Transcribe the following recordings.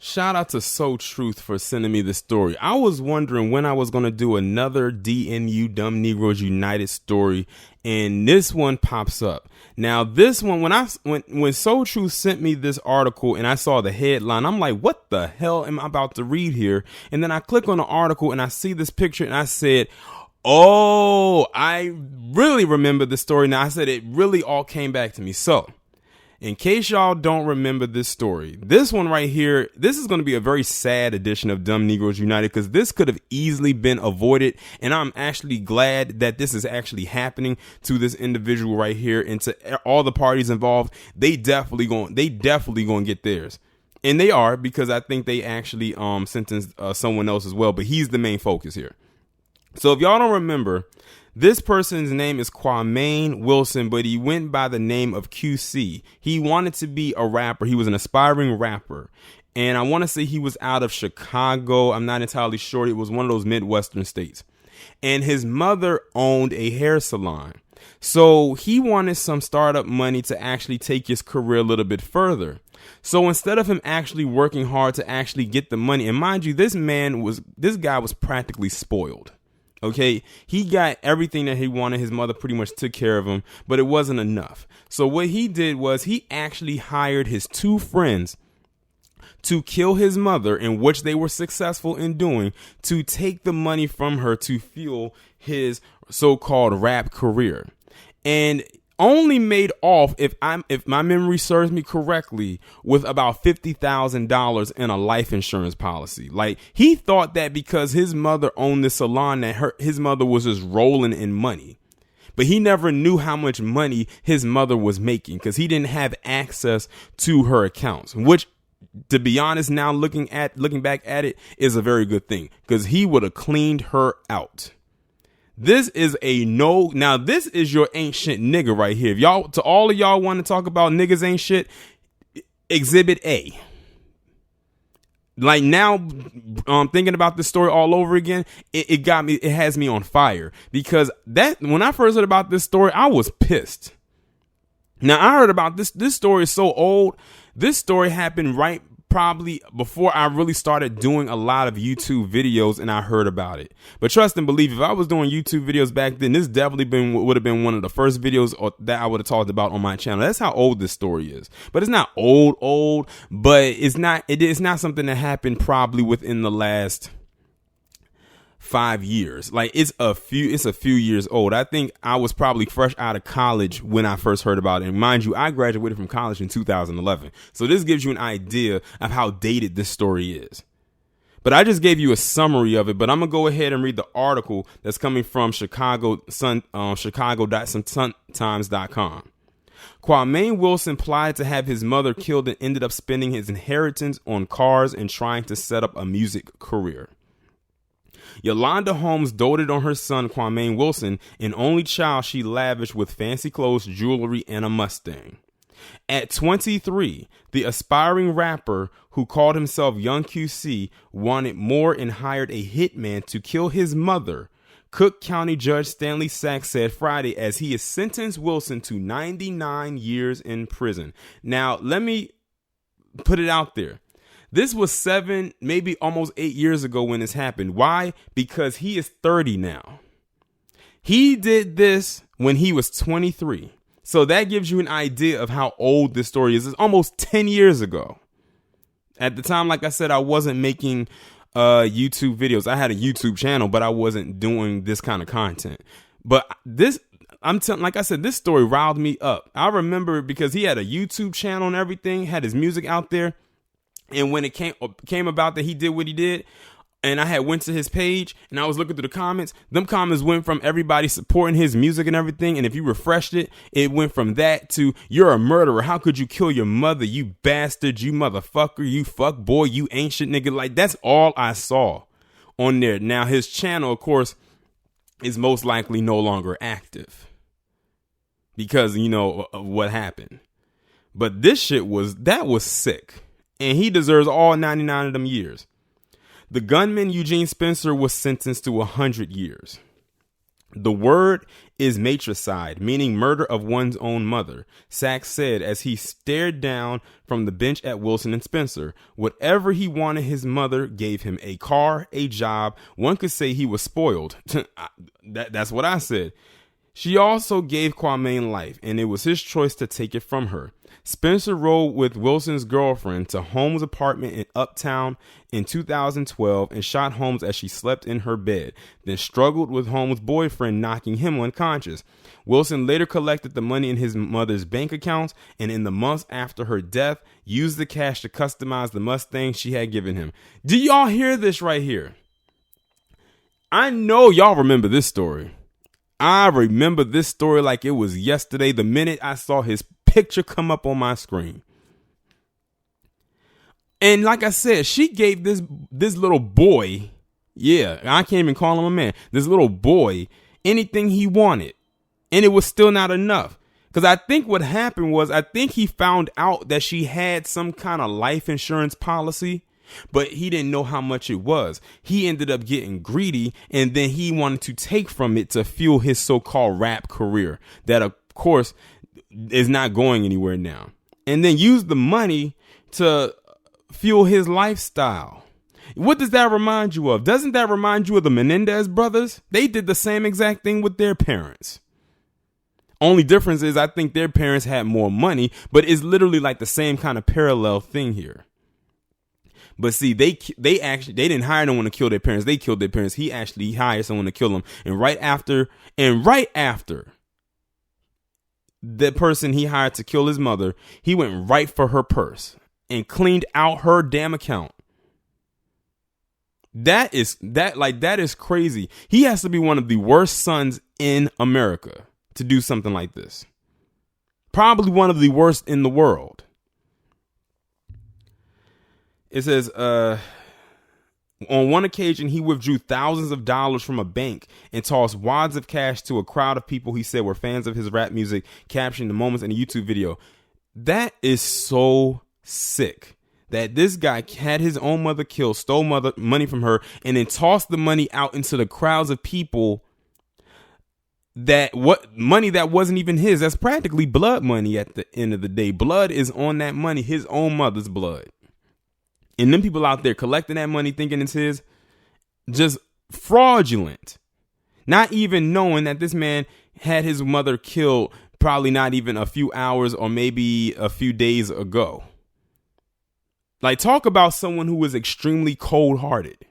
Shout out to So Truth for sending me this story. I was wondering when I was going to do another DNU Dumb Negroes United story, and this one pops up. Now, this one, when So Truth sent me this article and I saw the headline, I'm like, what the hell am I about to read here? And then I click on the article and I see this picture and I said, oh, I really remember the story. Now, I said it really all came back to me. So, in case y'all don't remember this story, this one right here, this is going to be a very sad edition of Dumb Negroes United because this could have easily been avoided. And I'm actually glad that this is actually happening to this individual right here and to all the parties involved. They definitely going to get theirs. And they are, because I think they actually sentenced someone else as well. But he's the main focus here. So if y'all don't remember, this person's name is Qaw'mane Wilson, but he went by the name of QC. He wanted to be a rapper. He was an aspiring rapper. And I want to say he was out of Chicago. I'm not entirely sure. It was one of those Midwestern states. And his mother owned a hair salon. So he wanted some startup money to actually take his career a little bit further. So instead of him actually working hard to actually get the money, and mind you, this guy was practically spoiled. Okay, he got everything that he wanted. His mother pretty much took care of him, but it wasn't enough. So what he did was he actually hired his two friends to kill his mother, in which they were successful in doing, to take the money from her to fuel his so-called rap career. And only made off, if my memory serves me correctly, with about $50,000 in a life insurance policy. Like, he thought that because his mother owned the salon that his mother was just rolling in money. But he never knew how much money his mother was making because he didn't have access to her accounts, which, to be honest, now looking back at it, is a very good thing because he would have cleaned her out. This is now this is your ain't shit nigga right here. If y'all, to all of y'all want to talk about niggas ain't shit, Exhibit A. Like, now, thinking about this story all over again, it has me on fire because when I first heard about this story, I was pissed. Now, I heard about this story is so old. This story happened right probably before I really started doing a lot of YouTube videos, and I heard about it. But trust and believe, if I was doing YouTube videos back then, this definitely would have been one of the first videos that I would have talked about on my channel. That's how old this story is. But it's not old, but it's not something that happened probably within the last 5 years. Like, it's a few years old. I think I was probably fresh out of college when I first heard about it. And mind you, I graduated from college in 2011. So this gives you an idea of how dated this story is. But I just gave you a summary of it. But I'm going to go ahead and read the article that's coming from Chicago.suntimes.com. Qaw'mane Wilson plotted to have his mother killed and ended up spending his inheritance on cars and trying to set up a music career. Yolanda Holmes doted on her son, Qaw'mane Wilson, an only child she lavished with fancy clothes, jewelry, and a Mustang. At 23, the aspiring rapper, who called himself Young QC, wanted more and hired a hitman to kill his mother, Cook County Judge Stanley Sachs said Friday, as he has sentenced Wilson to 99 years in prison. Now, let me put it out there. This was 7, maybe almost 8 years ago when this happened. Why? Because he is 30 now. He did this when he was 23. So that gives you an idea of how old this story is. It's almost 10 years ago. At the time, like I said, I wasn't making YouTube videos. I had a YouTube channel, but I wasn't doing this kind of content. But like I said, this story riled me up. I remember because he had a YouTube channel and everything, had his music out there. And when it came about that he did what he did, and I had went to his page and I was looking through the comments, them comments went from everybody supporting his music and everything. And if you refreshed it, it went from that to, you're a murderer. How could you kill your mother? You bastard, you motherfucker, you fuck boy, you ancient nigga. Like, that's all I saw on there. Now, his channel, of course, is most likely no longer active because, you know, of what happened. But this shit was sick. And he deserves all 99 of them years. The gunman, Eugene Spencer, was sentenced to 100 years. The word is matricide, meaning murder of one's own mother, Sachs said as he stared down from the bench at Wilson and Spencer. Whatever he wanted, his mother gave him: a car, a job. One could say he was spoiled. That's what I said. She also gave Qaw'mane life, and it was his choice to take it from her. Spencer rode with Wilson's girlfriend to Holmes' apartment in Uptown in 2012 and shot Holmes as she slept in her bed, then struggled with Holmes' boyfriend, knocking him unconscious. Wilson later collected the money in his mother's bank accounts, and in the months after her death, used the cash to customize the Mustang she had given him. Do y'all hear this right here? I know y'all remember this story. I remember this story like it was yesterday, the minute I saw his picture come up on my screen. And like I said, she gave this little boy, yeah, I can't even call him a man, this little boy, anything he wanted. And it was still not enough. Because I think what happened was, I think he found out that she had some kind of life insurance policy, but he didn't know how much it was. He ended up getting greedy, and then he wanted to take from it to fuel his so-called rap career that, of course, is not going anywhere now. And then use the money to fuel his lifestyle. What does that remind you of? Doesn't that remind you of the Menendez brothers? They did the same exact thing with their parents. Only difference is I think their parents had more money, but it's literally like the same kind of parallel thing here. But see, they didn't hire no one to kill their parents. They killed their parents. He actually hired someone to kill them. And right after the person he hired to kill his mother, he went right for her purse and cleaned out her damn account. That is crazy. He has to be one of the worst sons in America to do something like this. Probably one of the worst in the world. It says, on one occasion, he withdrew thousands of dollars from a bank and tossed wads of cash to a crowd of people he said were fans of his rap music, capturing the moments in a YouTube video. That is so sick that this guy had his own mother killed, stole money from her, and then tossed the money out into the crowds of people money that wasn't even his. That's practically blood money at the end of the day. Blood is on that money, his own mother's blood. And them people out there collecting that money thinking it's his, just fraudulent. Not even knowing that this man had his mother killed probably not even a few hours or maybe a few days ago. Like, talk about someone who was extremely cold-hearted.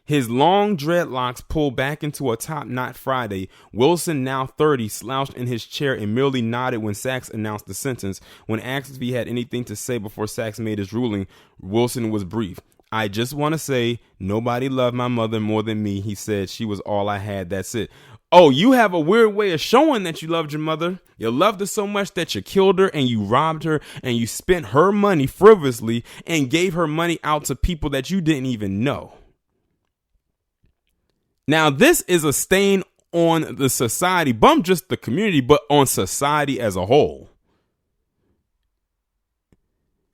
His long dreadlocks pulled back into a top knot Friday. Wilson, now 30, slouched in his chair and merely nodded when Sachs announced the sentence. When asked if he had anything to say before Sachs made his ruling, Wilson was brief. "I just want to say nobody loved my mother more than me," he said. "She was all I had. That's it." Oh, you have a weird way of showing that you loved your mother. You loved her so much that you killed her and you robbed her and you spent her money frivolously and gave her money out to people that you didn't even know. Now, this is a stain on the society, bump just the community, but on society as a whole.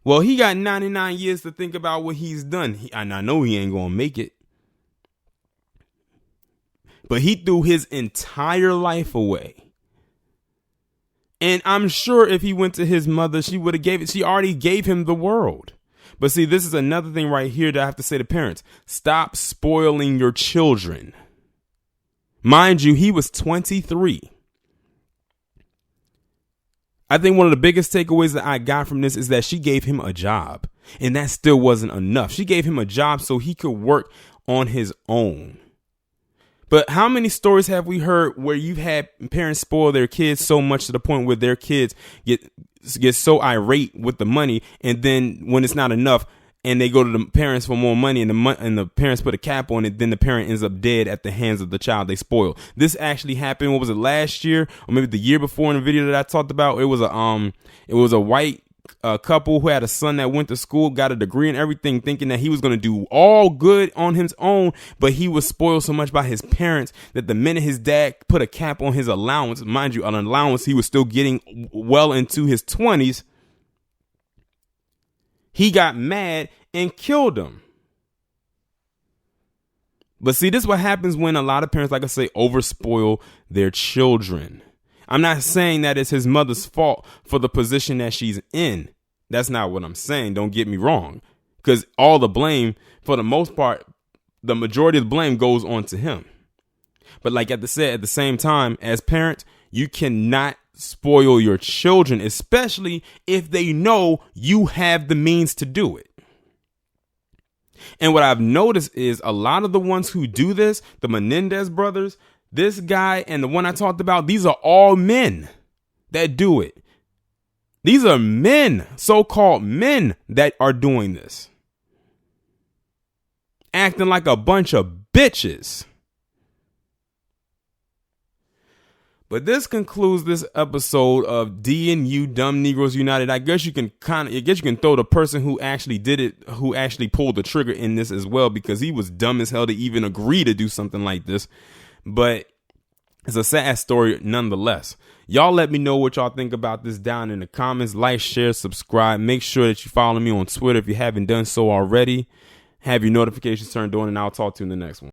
Well, he got 99 years to think about what he's done. And I know he ain't going to make it. But he threw his entire life away. And I'm sure if he went to his mother, she would have gave it. She already gave him the world. But see, this is another thing right here that I have to say to parents. Stop spoiling your children. Mind you, he was 23. I think one of the biggest takeaways that I got from this is that she gave him a job. And that still wasn't enough. She gave him a job so he could work on his own. But how many stories have we heard where you've had parents spoil their kids so much to the point where their kids get so irate with the money, and then when it's not enough and they go to the parents for more money and the parents put a cap on it, then the parent ends up dead at the hands of the child they spoiled. This actually happened. What was it, last year or maybe the year before in the video that I talked about? It was a white couple who had a son that went to school, got a degree and everything, thinking that he was going to do all good on his own, but he was spoiled so much by his parents that the minute his dad put a cap on his allowance, mind you, an allowance he was still getting well into his 20s, he got mad and killed him. But see, this is what happens when a lot of parents, like I say, overspoil their children. I'm not saying that it's his mother's fault for the position that she's in. That's not what I'm saying. Don't get me wrong. Because all the blame, for the most part, the majority of the blame goes on to him. But like at the same time, as parents, you cannot spoil your children, especially if they know you have the means to do it. And what I've noticed is a lot of the ones who do this, the Menendez brothers, this guy and the one I talked about, these are all men that do it. These are men, so-called men, that are doing this. Acting like a bunch of bitches. But this concludes this episode of DNU Dumb Negroes United. I guess you can throw the person who actually did it, who actually pulled the trigger in this as well, because he was dumb as hell to even agree to do something like this. But it's a sad story nonetheless. Y'all let me know what y'all think about this down in the comments. Like, share, subscribe. Make sure that you follow me on Twitter if you haven't done so already. Have your notifications turned on, and I'll talk to you in the next one.